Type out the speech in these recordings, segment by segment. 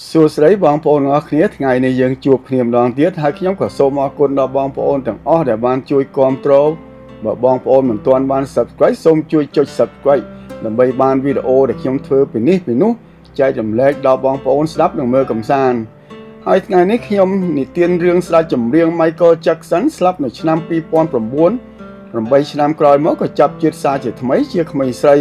សួស្តីបងប្អូនទាំងអស់គ្នាថ្ងៃនេះយើងជួបគ្នាម្ដងទៀតហើយខ្ញុំក៏សូមអរគុណដល់បងប្អូនទាំងអស់ដែលបានជួយគាំទ្របើបងប្អូនមិនទាន់បាន Subscribe សូមជួយចុច Subscribe ដើម្បីបានវីដេអូដែលខ្ញុំធ្វើពីនេះពីនោះចែករំលែកដល់បងប្អូនស្ដាប់និងមើលកម្សាន្តហើយថ្ងៃនេះខ្ញុំនិទានរឿងស្ដេចចម្រៀង Michael Jackson ស្លាប់នៅឆ្នាំ2009 8ឆ្នាំក្រោយមកក៏ចាប់ជាតិសារជាថ្មីជាក្មេងស្រី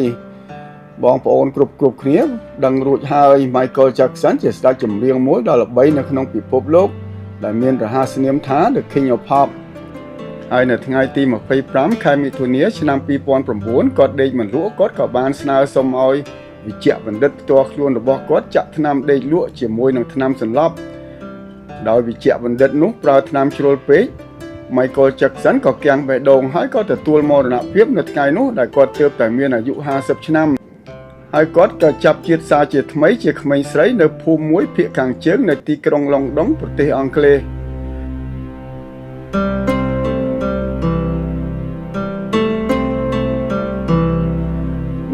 បងប្អូនគ្រប់គ្នាដឹងរួចហើយ Michael Jackson ជាស្ដេចចម្រៀងមួយដ៏ល្បីនៅក្នុងពិភពលោកដែលមានរហស្សនាមថា The King of Pop ហើយនៅថ្ងៃទី25ខែមិថុនាឆ្នាំ2009គាត់ដេកមិនលក់គាត់ក៏បានស្នើសុំឲ្យវិជ្ជបណ្ឌិតផ្ទាល់ខ្លួនរបស់គាត់ចាក់ថ្នាំដេកលក់ជាមួយនឹងថ្នាំសន្លប់ដោយវិជ្ជបណ្ឌិតនោះប្រើថ្នាំជ្រុលពេក Michael Jackson ក៏គាំងបេះដូងហើយក៏ទទួលមរណភាពនៅថ្ងៃនោះដែលគាត់ទើបតែមានអាយុ50ឆ្នាំហើយគាត់ក៏ចាប់ជាតិសារជាថ្មីជាក្មេងស្រីនៅភូមិមួយភាគខាងជើងនៃទីក្រុងឡុងដុងប្រទេសអង់គ្លេស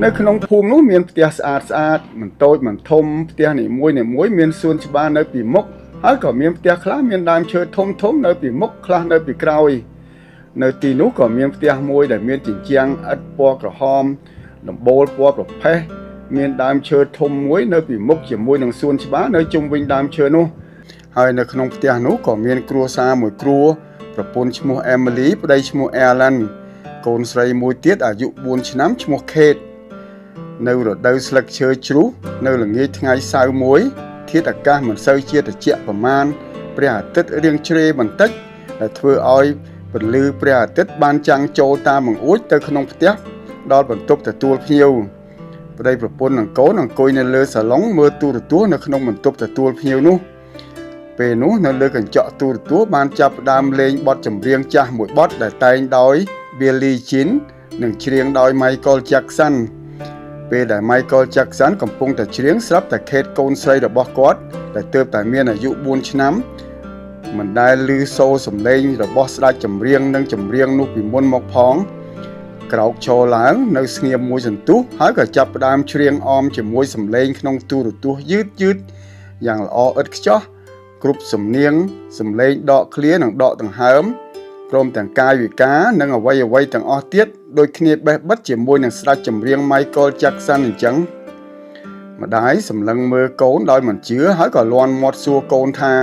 នៅក្នុងភូមិនោះមានផ្ទះស្អាតមិនតូចមិនធំផ្ទះនីមួយមានសួនច្បារនៅពីមុខហើយក៏មានផ្ទះខ្លះមានដើមឈើធំនៅពីមុខខ្លះនៅពីក្រោយនៅទីនោះក៏មានផ្ទះមួយដែលមានជញ្ជាំងឥដ្ឋពណ៌ក្រហមដំបូលពណ៌ប្រផេះមានដើមឈើធំមួយនៅពីមុខជាមួយនឹងសួនច្បារនៅជុំវិញដើមឈើនោះហើយនៅក្នុងផ្ទះនោះក៏មានគ្រួសារមួយគ្រួប្រពន្ធឈ្មោះ Emily ប្តីឈ្មោះ Alan កូនស្រីមួយទៀតអាយុ4ឆ្នាំឈ្មោះ Kate នៅរដូវស្លឹកឈើជ្រុះនៅល្ងាចថ្ងៃសៅរ៍មួយធាតុអាកាសមិនសូវជាត្រជាក់ប្រមាណព្រះអាទិត្យរាងជ្រេបន្តិចដែលធ្វើឲ្យពន្លឺព្រះអាទិត្យបានចាំងចូលតាមបង្អួចទៅក្នុងផ្ទះដល់បន្ទប់ទទួលភ្ញៀវប្តីប្រពន្ធនិងកូនអង្គុយនៅលើសាឡុងមើលទូរទស្សន៍នៅក្នុងបន្ទប់ទទួលភ្ញៀវនោះពេលនោះនៅលើកញ្ចក់ទូរទស្សន៍បានចាប់ផ្ដើមលេងបទចម្រៀងចាស់មួយបទដែលតែងដោយ Billie Jean និងច្រៀងដោយ Michael Jackson ពេលដែល Michael Jackson កំពុងតែច្រៀងស្រាប់តែ Kate កូនស្រីរបស់គាត់ដែលទើបតែមានអាយុ4ឆ្នាំមិនដែលឮសូរសំឡេងរបស់ស្ដេចចម្រៀងនិងចម្រៀងនោះពីមុនមកផងក្រោកឈរឡើងនៅស្ងៀមមួយសន្ទុះហើយក៏ចាប់ផ្ដើមច្រៀងអមជាមួយសំឡេងក្នុងទូរទស្សន៍យឺតយ៉ាងល្អឥតខ្ចោះគ្រប់សំនៀងសំឡេងដកឃ្លានិងដកដង្ហើមព្រមទាំងកាយវិការនិងអ្វីទាំងអស់ទៀតដូចគ្នាបេះបិទជាមួយនឹងស្ដេចចម្រៀង Michael Jackson អញ្ចឹងម្ដាយសម្លឹងមើលកូនដោយមិនជឿហើយក៏លាន់មាត់សួរកូនថា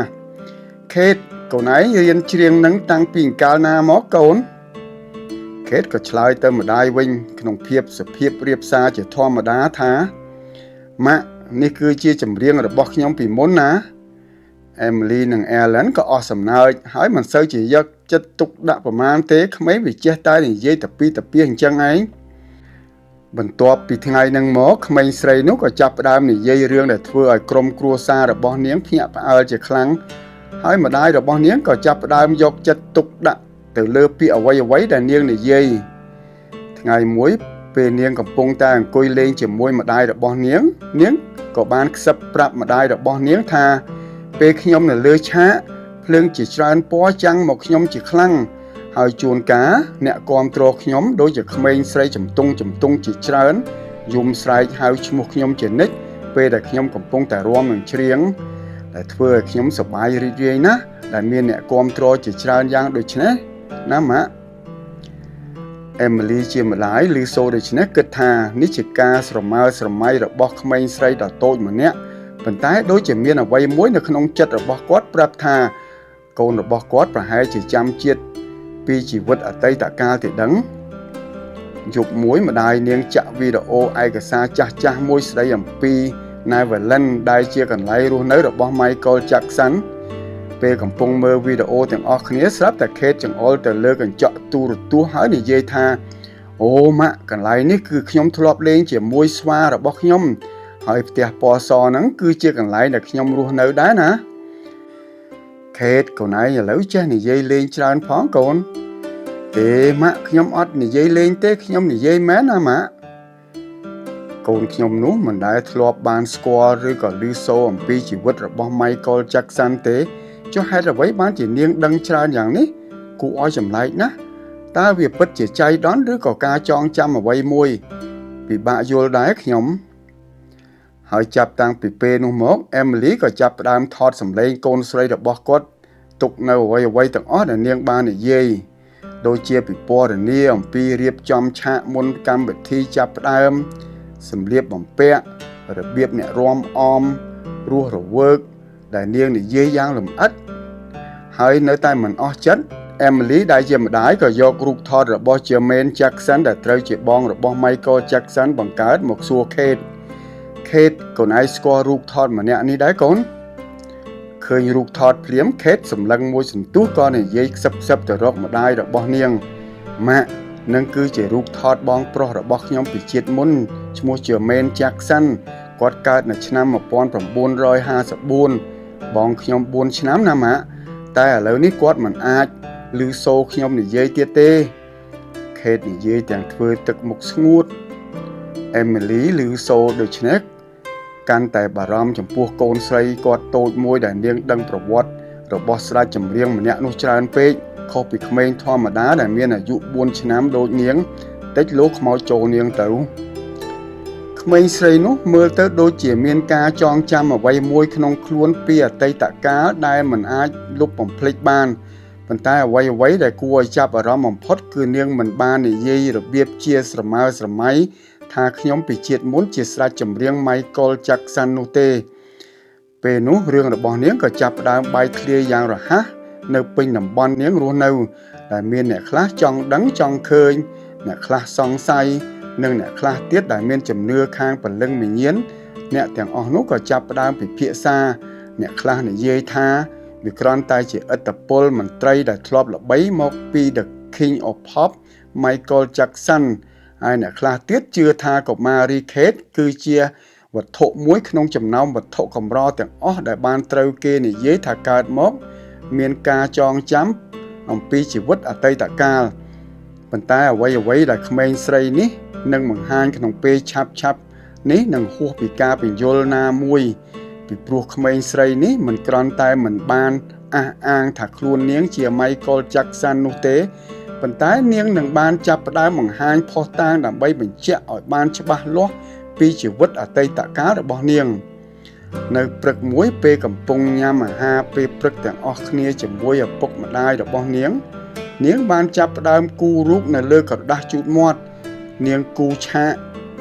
Kate កូនឯងរៀនច្រៀងនឹងតាំងពីកាលណាមកកូនKate ក៏ឆ្លើយទៅម្ដាយវិញក្នុងសភាពរៀបសារជាធម្មតាថាម៉ាក់នេះគឺជាចម្រៀងរបស់ខ្ញុំពីមុនណា Emily និង Alan ក៏អស់សំណើចហើយមិនសូវជាយកចិត្តទុកដាក់ប្រមាណទេក្មេងវាចេះតែនិយាយតាពីអញ្ចឹងឯងបន្ទាប់ពីថ្ងៃហ្នឹងមកក្មេងស្រីនោះក៏ចាប់ផ្ដើមនិយាយរឿងដែលធ្វើឲ្យក្រុមគ្រួសាររបស់នាងភ្ញាក់ផ្អើលជាខ្លាំងហើយម្ដាយរបស់នាងក៏ចាប់ផ្ដើមយកចិត្តទុកដាក់ទៅលើពាក្យអ្វីដែលនាងនិយាយថ្ងៃមួយពេលនាងកំពុងតែអង្គុយលេងជាមួយម្ដាយរបស់នាងក៏បានខ្សឹបប្រាប់ម្ដាយរបស់នាងថាពេលខ្ញុំនៅលើឆាកភ្លើងជាច្រើនពណ៌ចាំងមកខ្ញុំជាខ្លាំងហើយជួនកាលអ្នកគាំទ្រខ្ញុំដូចជាក្មេងស្រីជំទង់ជាច្រើនយំស្រែកហៅឈ្មោះខ្ញុំជានិច្ចពេលដែលខ្ញុំកំពុងតែរាំនិងច្រៀងដែលធ្វើឲ្យខ្ញុំសប្បាយរីករាយណាស់ដែលមានអ្នកគាំទ្រជាច្រើនយ៉ាងដូចនេះណាម៉ាក់ Emily ជាម្ដាយឮសូរដូច្នេះគិតថានេះជាការស្រមើស្រមៃរបស់ក្មេងស្រីដ៏តូចម្នាក់ប៉ុន្តែដូចជាមានអ្វីមួយនៅក្នុងចិត្តរបស់គាត់ប្រាប់ថាកូនរបស់គាត់ប្រហែលជាចាំជាតិពីជីវិតអតីតកាលទេដឹងយប់មួយម្ដាយនាងចាក់វីដេអូឯកសារចាស់មួយស្ដីអំពី Neverland ដែលជាកន្លែងរស់នៅរបស់ Michael Jackson ពេលកំពុងមើលវីដេអូទាំងអស់គ្នាស្រាប់តែ Kate ចង្អុលទៅលើកញ្ចក់ទូរទស្សន៍ហើយនិយាយថាអូម៉ាក់កន្លែងនេះគឺខ្ញុំធ្លាប់លេងជាមួយស្វារបស់ខ្ញុំហើយផ្ទះពណ៌សហ្នឹងគឺជាកន្លែងដែលខ្ញុំរស់នៅដែរណា Kate កូនឯងឥឡូវចេះនិយាយលេងច្រើនផងកូនទេម៉ាក់ខ្ញុំអត់និយាយលេងទេខ្ញុំនិយាយមែនណាម៉ាក់កូនខ្ញុំនោះមិនដែលធ្លាប់បានស្គាល់ឬក៏ឮសូរអំពីជីវិតរបស់ Michael Jackson ទេចុះហេតុអ្វីបានជានាងដឹងច្រើនយ៉ាងនេះគួរឲ្យចម្លែកណាស់តើវាពិតជាចៃដន្យឬក៏ការចងចាំអ្វីមួយពិបាកយល់ដែរខ្ញុំ ហើយចាប់តាំងពីពេលនោះមក Emily ក៏ចាប់ផ្ដើមថតសម្លេងកូនស្រីរបស់គាត់ទុកនៅអ្វីៗទាំងអស់ដែលនាងបាននិយាយដូចជាពិពណ៌នាអំពីរៀបចំឆាកមុនកម្មវិធីចាប់ផ្ដើមសម្លៀកបំពាក់របៀបអ្នករាំអមរស់រវើកដែលនាងនិយាយយ៉ាងលម្អិតហើយនៅតែមិនអស់ចិត្ត Emily ដែលជាម្ដាយក៏យករូបថតរបស់ Jermaine Jackson ដែលត្រូវជាបងរបស់ Michael Jackson បង្កើតមកសួរ Kate កូនឯងស្គាល់រូបថតម្នាក់នេះដែរកូនឃើញរូបថតភ្លាម Kate សម្លឹងមួយសន្ទុះក៏និយាយខ្សឹបទៅរកម្ដាយរបស់នាងម៉ាក់នឹងគឺជារូបថតបងប្រុសរបស់ខ្ញុំពីជាតិមុនឈ្មោះ Jermaine Jackson គាត់កើតនៅឆ្នាំ1954បងខ្ញុំ4ឆ្នាំណាម៉ាក់តែឥឡូវនេះគាត់មិនអាចឮសូរខ្ញុំនិយាយទៀតទេ Kate និយាយទាំងធ្វើទឹកមុខស្ងួត Emily ឮសូរដូច្នេះកាន់តែបារម្ភចំពោះកូនស្រីគាត់តូចមួយដែលនាងដឹងប្រវត្តិរបស់ស្ដេចចម្រៀងម្នាក់នោះច្រើនពេកខុសពីក្មេងធម្មតាដែលមានអាយុ4ឆ្នាំដូចនាងតិចលោកខ្មោចចូលនាងទៅក្មេងស្រីនោះមើលទៅដូចជាមានការចងចាំអ្វីមួយក្នុងខ្លួនពីអតីតកាលដែលមិនអាចលុបបំភ្លេចបានប៉ុន្តែអ្វីដែលគួរឲ្យចាប់អារម្មណ៍បំផុតគឺនាងមិនបាននិយាយរបៀបជាស្រមើស្រមៃថាខ្ញុំពីជាតិមុនជាស្ដេចចម្រៀង Michael Jackson នោះទេពេលនោះរឿងរបស់នាងក៏ចាប់ផ្ដើមបែកធ្លាយយ៉ាងរហ័សនៅពេញតំបន់នាងរស់នៅដែលមានអ្នកខ្លះចង់ដឹងចង់ឃើញអ្នកខ្លះសង្ស័យនិងអ្នកខ្លះទៀតដែលមានជំនឿខាងពលឹងវិញ្ញាណអ្នកទាំងអស់នោះក៏ចាប់ផ្ដើមពិភាក្សាអ្នកខ្លះនិយាយថាវាគ្រាន់តែជាឥទ្ធិពលមន្ត្រីដែលធ្លាប់ល្បីមកពី The King of Pop Michael Jackson ហើយអ្នកខ្លះទៀតជឿថាកុមារី Kate គឺជាវត្ថុមួយក្នុងចំណោមវត្ថុកម្រទាំងអស់ដែលបានត្រូវគេនិយាយថាកើតមកមានការចងចាំអំពីជីវិតអតីតកាលប៉ុន្តែអ្វីដែលក្មេងស្រីនេះនឹងបង្ហាញក្នុងពេលឆាប់នេះនឹងហួសពីការពន្យល់ណាមួយពីព្រោះក្មេងស្រីនេះមិនគ្រាន់តែមិនបានអះអាងថាខ្លួននាងជា Michael Jackson នោះទេប៉ុន្តែនាងនឹងបានចាប់ផ្ដើមបង្ហាញភស្តុតាងដើម្បីបញ្ជាក់ឲ្យបានច្បាស់លាស់ពីជីវិតអតីតកាលរបស់នាងនៅព្រឹកមួយពេលកំពុងញ៉ាំអាហារពេលព្រឹកទាំងអស់គ្នាជាមួយឪពុកម្ដាយរបស់នាងបានចាប់ផ្ដើមគូររូបនៅលើក្រដាសជូតមាត់នាងគូឆាក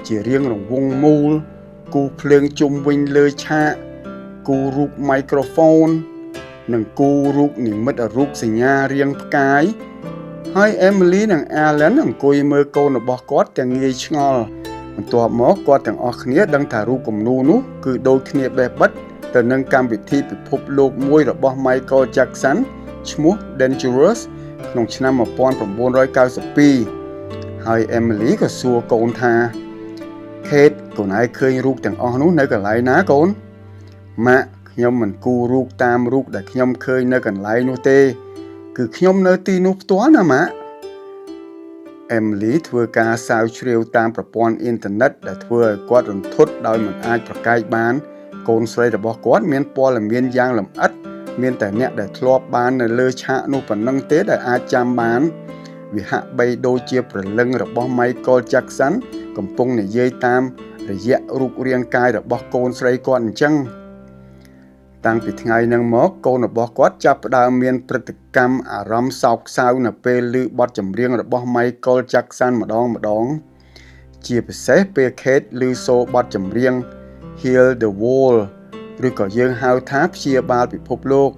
ជារាងរង្វង់មូលគូភ្លើងជុំវិញលើឆាកគូរូបមីក្រូហ្វូននិងគូរូបនិមិត្តរូបសញ្ញារាងផ្កាយហើយ Emily និង Alan អង្គុយមើលកូនរបស់គាត់ទាំងងាយឆ្ងល់បន្ទាប់មកគាត់ទាំងអស់គ្នាដឹងថារូបគំនូរនោះគឺដូចគ្នាបេះបិទទៅនឹងកម្មវិធីពិភពលោកមួយរបស់ Michael Jackson ឈ្មោះ Dangerous ក្នុងឆ្នាំ1992ហើយ Emily ក៏សួរកូនថា Kate កូនឯងឃើញរូបទាំងអស់នោះនៅកន្លែងណាកូនម៉ាក់ខ្ញុំមិនគូររូបតាមរូបដែលខ្ញុំឃើញនៅកន្លែងនោះទេគឺខ្ញុំនៅទីនោះផ្ទាល់ណាម៉ាក់ Emily ធ្វើការសាវជ្រាវតាមប្រព័ន្ធអ៊ីនធឺណិតដែលធ្វើឲ្យគាត់រន្ធត់ដោយមិនអាចប្រកែកបានកូនស្រីរបស់គាត់មានព័ត៌មានយ៉ាងលម្អិតមានតែអ្នកដែលធ្លាប់បាននៅលើឆាកនោះប៉ុណ្ណឹងទេដែលអាចចាំបានវាហាក់បីដូចជាព្រលឹងរបស់ Michael Jackson កំពុងនិយាយតាមរយៈរូបរាងកាយរបស់កូនស្រីគាត់អញ្ចឹងតាំងពីថ្ងៃហ្នឹងមកកូនរបស់គាត់ចាប់ផ្ដើមមានព្រឹត្តិកម្មអារម្មណ៍សោកសៅនៅពេលឮបទចម្រៀងរបស់ Michael Jackson ម្ដងជាពិសេសពេល Kate ឮសូរបទចម្រៀង Heal the World ឬក៏យើងហៅថាព្យាបាលពិភពលោក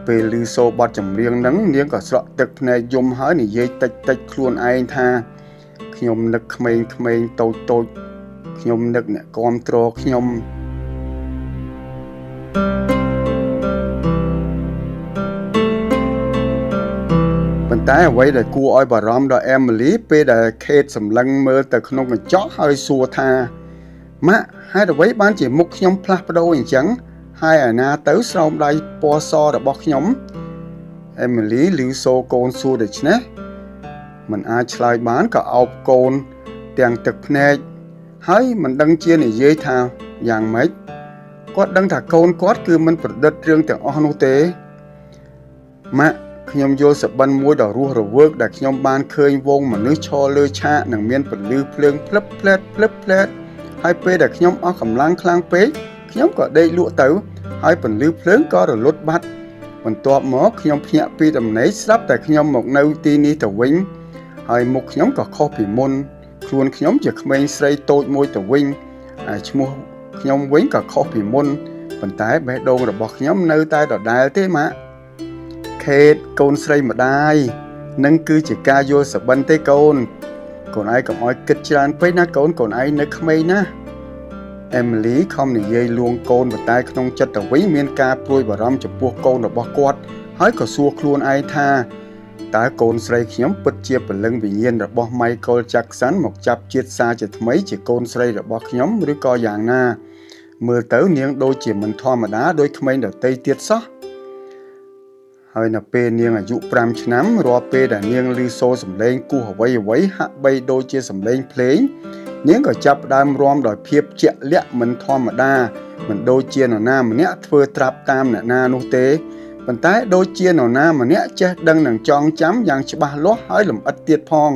ពេលឮសូរបទចម្រៀងហ្នឹងនាងក៏ស្រក់ទឹកភ្នែកយំហើយនិយាយតិចខ្លួនឯងថាខ្ញុំនឹកក្មេងៗតូចខ្ញុំនឹកអ្នកគាំទ្រខ្ញុំប៉ុន្តែអ្វីដែលគួរឲ្យបារម្ភដល់ Emily ពេលដែល Kate សម្លឹងមើលទៅក្នុងកញ្ចក់ហើយសួរថាម៉ាក់ហេតុអ្វីបានជាមុខខ្ញុំផ្លាស់ប្ដូរអញ្ចឹងហើយឯណាទៅស្រោមដៃពណ៌សរបស់ខ្ញុំ Emily ឮសូរកូនសួរដូច្នេះមិនអាចឆ្លើយបានក៏អោបកូនទាំងទឹកភ្នែកហើយមិនដឹងជានិយាយថាយ៉ាងម៉េចគាត់ដឹងថាកូនគាត់គឺមិនប្រឌិតរឿងទាំងអស់នោះទេម៉ាក់ខ្ញុំយល់សប្តិមួយដ៏រស់រវើកដែលខ្ញុំបានឃើញវងមនុស្សឈរលើឆាកនិងមានពន្លឺភ្លើងភ្លឹបភ្លែត ហើយពេលដែលខ្ញុំអស់កម្លាំងខ្លាំងពេកខ្ញុំក៏ដេកលក់ទៅហើយពន្លឺភ្លើងក៏រលត់បាត់បន្ទាប់មកខ្ញុំភ្ញាក់ពីដំណេកស្រាប់តែខ្ញុំមកនៅទីនេះទៅវិញហើយមុខខ្ញុំក៏ខុសពីមុនខ្លួនខ្ញុំជាក្មេងស្រីតូចមួយទៅវិញហើយឈ្មោះខ្ញុំវិញក៏ខុសពីមុនប៉ុន្តែបេះដូងរបស់ខ្ញុំនៅតែដដែលទេម៉ាក់ខេតកូនស្រីម្ដាយនឹងគឺជាការយល់សប្តិទេកូនឯងកុំឲ្យគិតច្រើនពេកណាកូនឯងនៅក្មេងណាអេមីលីខំនិយាយលួងកូនប៉ុន្តែក្នុងចិត្តទៅវិញមានការព្រួយបារម្ភចំពោះកូនរបស់គាត់ហើយក៏សួរខ្លួនឯងថាតើកូនស្រីខ្ញុំពិតជាពលឹងវិញ្ញាណរបស់ Michael Jackson មកចាប់ជាតិសារជាថ្មីជាកូនស្រីរបស់ខ្ញុំឬក៏យ៉ាងណាមើលទៅនាងដូចជាមិនធម្មតាដូចក្មេងដទៃទៀតសោះហើយនៅពេលនាងអាយុ5ឆ្នាំរាល់ពេលដែលនាងឮសូរសំឡេងគោះអ្វីហាក់បីដូចជាសំឡេងភ្លេងនាងក៏ចាប់ផ្ដើមរាំដោយភាពជាក់លាក់មិនធម្មតាមិនដូចជានរណាម្នាក់ធ្វើត្រាប់តាមអ្នកណានោះទេប៉ុន្តែដូចជានរណាម្នាក់ចេះដឹងនិងចងចាំយ៉ាងច្បាស់លាស់ហើយលម្អិតទៀតផង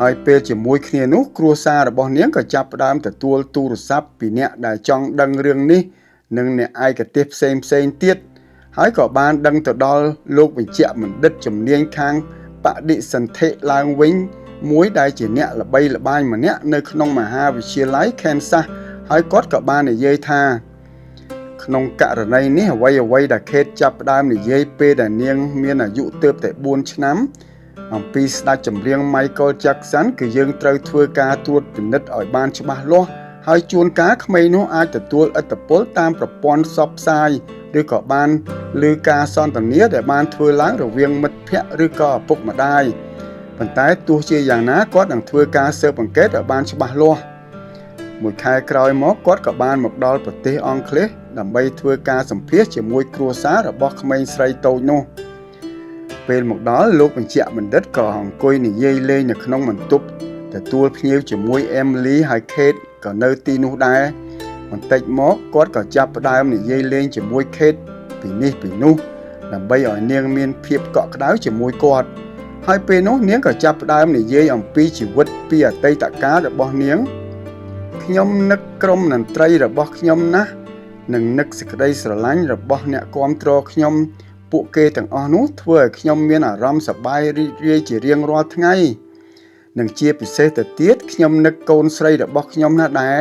ហើយពេលជាមួយគ្នានោះគ្រួសាររបស់នាងក៏ចាប់ផ្ដើមទទួលទូរស័ព្ទពីអ្នកដែលចង់ដឹងរឿងនេះនិងអ្នកឯកទេសផ្សេងទៀតហើយក៏បានដឹងទៅដល់លោកវិជ្ជបណ្ឌិតជំនាញខាងបដិសន្ធិឡើងវិញមួយដែលជាអ្នកល្បីល្បាញម្នាក់នៅក្នុងមហាវិទ្យាល័យ Kansas ហើយគាត់ក៏បាននិយាយថាក្នុងករណីនេះអ្វីដែល Kate ចាប់ផ្ដើមនិយាយពេលដែលនាងមានអាយុទើបតែ4ឆ្នាំអំពីស្ដេចចម្រៀង Michael Jackson គឺយើងត្រូវធ្វើការត្រួតពិនិត្យឲ្យបានច្បាស់លាស់ហើយជួនកាលក្មេងនោះអាចទទួលឥទ្ធិពលតាមប្រព័ន្ធផ្សព្វផ្សាយឬក៏បានឮការសន្ទនាដែលបានធ្វើឡើងរវាងមិត្តភ័ក្តិឬក៏ឪពុកម្ដាយប៉ុន្តែទោះជាយ៉ាងណាគាត់នឹងធ្វើការស៊ើបអង្កេតឲ្យបានច្បាស់លាស់មួយខែក្រោយមកគាត់ក៏បានមកដល់ប្រទេសអង់គ្លេសដើម្បីធ្វើការសម្ភាសជាមួយគ្រួសាររបស់ក្មេងស្រីតូចនោះពេលមកដល់លោកបញ្ជាបណ្ឌិតក៏អង្គុយនិយាយលេងនៅក្នុងបន្ទប់ទទួលភ្ញៀវជាមួយ Emily ហើយ Kate ក៏នៅទីនោះដែរបន្តិចមកគាត់ក៏ចាប់ផ្ដើមនិយាយលេងជាមួយ Kate ពីនេះពីនោះដើម្បីឲ្យនាងមានភាពកក់ក្ដៅជាមួយគាត់ហើយពេលនោះនាងក៏ចាប់ផ្ដើមនិយាយអំពីជីវិតពីអតីតកាលរបស់នាងខ្ញុំនឹកក្រុមតន្ត្រីរបស់ខ្ញុំណាស់និងនឹកសេចក្តីស្រឡាញ់របស់អ្នកគាំទ្រខ្ញុំពួកគេទាំងអស់នោះធ្វើឲ្យខ្ញុំមានអារម្មណ៍សប្បាយរីករាយជារៀងរាល់ថ្ងៃនិងជាពិសេសទៅទៀតខ្ញុំនឹកកូនស្រីរបស់ខ្ញុំណាស់ដែរ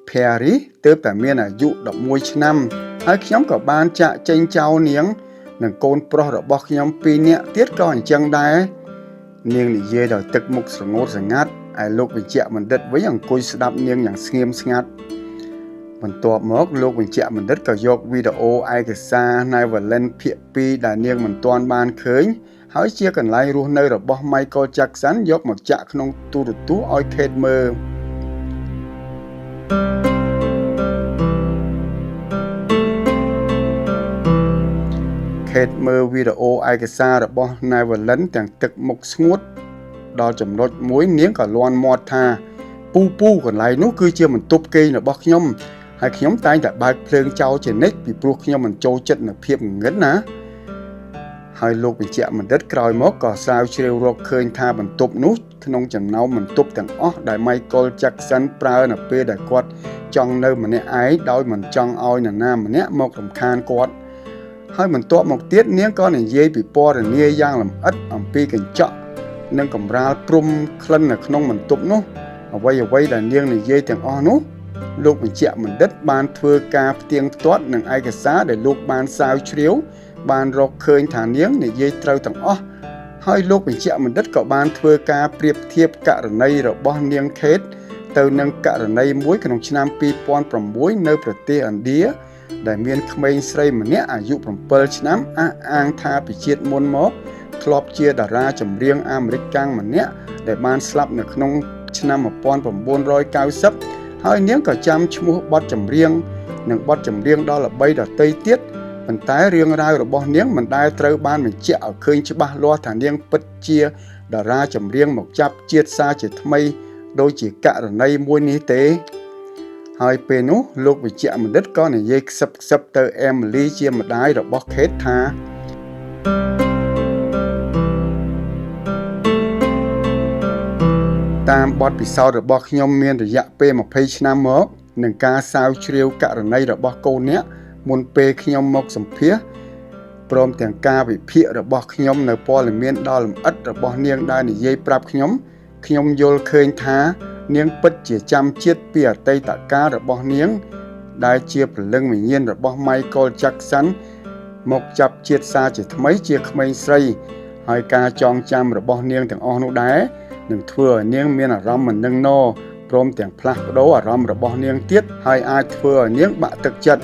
Perry ទើបតែមានអាយុ11ឆ្នាំហើយខ្ញុំក៏បានចាក់ចេញចោលនាងនិងកូនប្រុសរបស់ខ្ញុំ2នាក់ទៀតក៏អញ្ចឹងដែរនាងនិយាយដោយទឹកមុខស្រងូតស្រងាត់ឯលោកវិជ្ជបណ្ឌិតវិញអង្គុយស្ដាប់នាងយ៉ាងស្ងៀមស្ងាត់បន្ទាប់មកលោកវិជ្ជបណ្ឌិតក៏យកវីដេអូឯកសារ Neverland ភាគ2ដែលនាងមិនទាន់បានឃើញហើយជាកន្លែងរស់នៅរបស់ Michael Jackson យកមកចាក់ក្នុងទូរទស្សន៍ឲ្យ Kate មើលKate មើលវីដេអូឯកសាររបស់ Neverland ទាំងទឹកមុខស្ងួតដល់ចំណុចមួយនាងក៏លាន់មាត់ថាពូកន្លែងនោះគឺជាបន្ទប់គេងរបស់ខ្ញុំហើយខ្ញុំតែងតែបើកភ្លើងចោលជានិច្ចពីព្រោះខ្ញុំមិនចូលចិត្តនៅភាពងងឹតណាហើយលោកវិជ្ជបណ្ឌិតក្រោយមកក៏ស្រាវជ្រាវរកឃើញថាបន្ទប់នោះក្នុងចំណោមបន្ទប់ទាំងអស់ដែល Michael Jackson ប្រើនៅពេលដែលគាត់ចង់នៅម្នាក់ឯងដោយមិនចង់ឲ្យនរណាម្នាក់មករំខានគាត់ហើយបន្ទាប់មកទៀតនាងក៏និយាយពីពណ៌នាយ៉ាងលម្អិតអំពីកញ្ចក់និងកម្រាលព្រំក្លិននៅក្នុងបន្ទប់នោះអ្វីដែលនាងនិយាយទាំងអស់នោះលោកវិជ្ជបណ្ឌិតបានធ្វើការផ្ទៀងផ្ទាត់នឹងឯកសារដែលលោកបានស្រាវជ្រាវបានរកឃើញថានាងនិយាយត្រូវទាំងអស់ហើយលោកវិជ្ជបណ្ឌិតក៏បានធ្វើការប្រៀបធៀបករណីរបស់នាង Kate ទៅនឹងករណីមួយក្នុងឆ្នាំ2006នៅប្រទេសឥណ្ឌាដែលមានក្មេងស្រីម្នាក់អាយុ7ឆ្នាំអះអាងថាពីជាតិមុនមកធ្លាប់ជាតារាចម្រៀងអាមេរិកកាំងម្នាក់ដែលបានស្លាប់នៅក្នុងឆ្នាំ1990ហើយនាងក៏ចាំឈ្មោះបទចម្រៀងនិងបទចម្រៀងដ៏ល្បីដទៃទៀតប៉ុន្តែរឿងរ៉ាវរបស់នាងមិនដែលត្រូវបានបញ្ជាក់ឲ្យឃើញច្បាស់លាស់ថានាងពិតជាតារាចម្រៀងមកចាប់ជាតិសារជាថ្មីដូចជាករណីមួយនេះទេហើយពេលនោះលោកវិជ្ជបណ្ឌិតក៏និយាយខ្សឹបទៅ Emily ជាម្ដាយរបស់ Kate ថាតា តាមបទពិសោធន៍របស់ខ្ញុំមានរយៈពេល20ឆ្នាំមកនឹងការសាវជ្រាវករណីរបស់កូនអ្នកមុនពេលខ្ញុំមកសម្ភាសព្រមទាំងការវិភាគរបស់ខ្ញុំនៅព័ត៌មានដ៏លម្អិតរបស់នាងដែលនិយាយប្រាប់ខ្ញុំយល់ឃើញថានាងពិតជាចាំជាតិពីអតីតកាលរបស់នាងដែលជាព្រលឹងវិញ្ញាណរបស់ Michael Jackson មកចាប់ជាតិសាជាថ្មីជាក្មេងស្រីហើយការចងចាំរបស់នាងទាំងអស់នោះដែរនឹងធ្វើឲ្យនាងមានអារម្មណ៍មិននឹងណព្រមទាំងផ្លាស់ប្ដូរអារម្មណ៍របស់នាងទៀតហើយអាចធ្វើឲ្យនាងបាក់ទឹកចិត្ត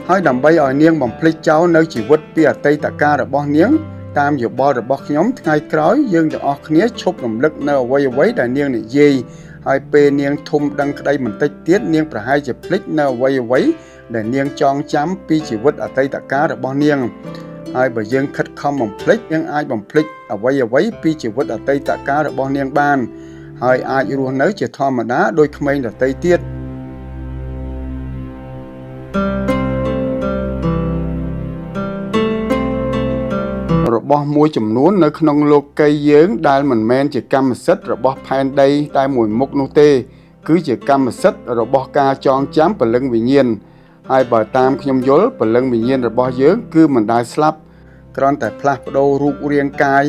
ហើយដើម្បីឲ្យនាងបំភ្លេចចោលនៅជីវិតពីអតីតកាលរបស់នាងតាមយោបល់របស់ខ្ញុំថ្ងៃក្រោយយើងទាំងអស់គ្នាឈប់រំលឹកនៅអ្វីៗដែលនាងនិយាយហើយពេលនាងធំដឹងក្តីបន្តិចទៀតនាងប្រហែលជាភ្លេចនៅអ្វីៗដែលនាងចងចាំពីជីវិតអតីតកាលរបស់នាងហើយបើយើងខិតខំបំភ្លេចនាងអាចបំភ្លេចអ្វីៗពីជីវិតអតីតកាលរបស់នាងបានហើយអាចរស់នៅជាធម្មតាដូចក្មេងដទៃទៀតរបស់មួយចំនួននៅក្នុងលោកីយើងដែលមិនមែនជាកម្មសិទ្ធិរបស់ផែនដីតែមួយមុខនោះទេគឺជាកម្មសិទ្ធិរបស់ការចងចាំព្រលឹងវិញ្ញាណហើយបើតាមខ្ញុំយល់ព្រលឹងវិញ្ញាណរបស់យើងគឺមិនដែលស្លាប់គ្រាន់តែផ្លាស់ប្ដូររូបរាងកាយ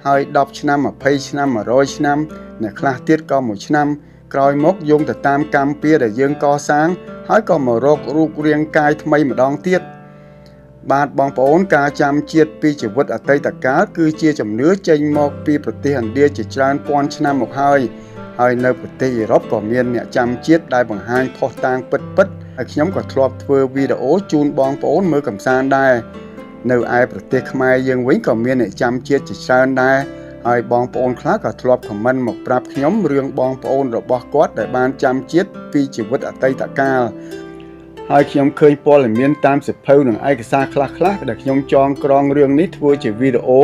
ហើយ10ឆ្នាំ20ឆ្នាំ100ឆ្នាំអ្នកខ្លះទៀតក៏1ឆ្នាំក្រោយមកយោងទៅតាមកម្មពៀដែលយើងកសាងហើយក៏មករករូបរាងកាយថ្មីម្ដងទៀតបាទបងប្អូនការចាំជាតិពីជីវិតអតីតកាលគឺជាជំនឿចេញមកពីប្រទេសឥណ្ឌាជាច្រើនពាន់ឆ្នាំមកហើយនៅប្រទេសអឺរ៉ុបក៏មានអ្នកចាំជាតិដែលបង្ហាញភស្តុតាងពិតហើយខ្ញុំក៏ធ្លាប់ធ្វើវីដេអូជូនបងប្អូនមើលកម្សាន្តដែរនៅឯប្រទេសខ្មែរយើងវិញក៏មានអ្នកចាំជាតិជាច្រើនដែរហើយបងប្អូនខ្លះក៏ធ្លាប់ខមមិនមកប្រាប់ខ្ញុំរឿងបងប្អូនរបស់គាត់ដែលបានចាំជាតិពីជីវិតអតីតកាលហើយខ្ញុំឃើញព័ត៌មានតាមសៀវភៅនិងឯកសារខ្លះៗដែលខ្ញុំចងក្រងរឿងនេះធ្វើជាវីដេអូ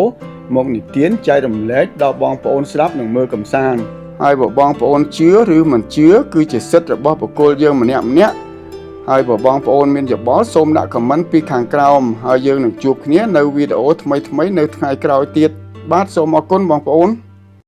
មកនិទានចែករំលែកដល់បងប្អូនស្ដាប់និងមើលកម្សាន្តហើយបើបងប្អូនជឿឬមិនជឿគឺជាសិទ្ធិរបស់បុគ្គលយើងម្នាក់ហើយបើបងប្អូនមានយោបល់សូមដាក់ខមមិនពីខាងក្រោមហើយយើងនឹងជួបគ្នានៅវីដេអូថ្មីៗនៅថ្ងៃក្រោយទៀតបាទសូមអរគុណបងប្អូន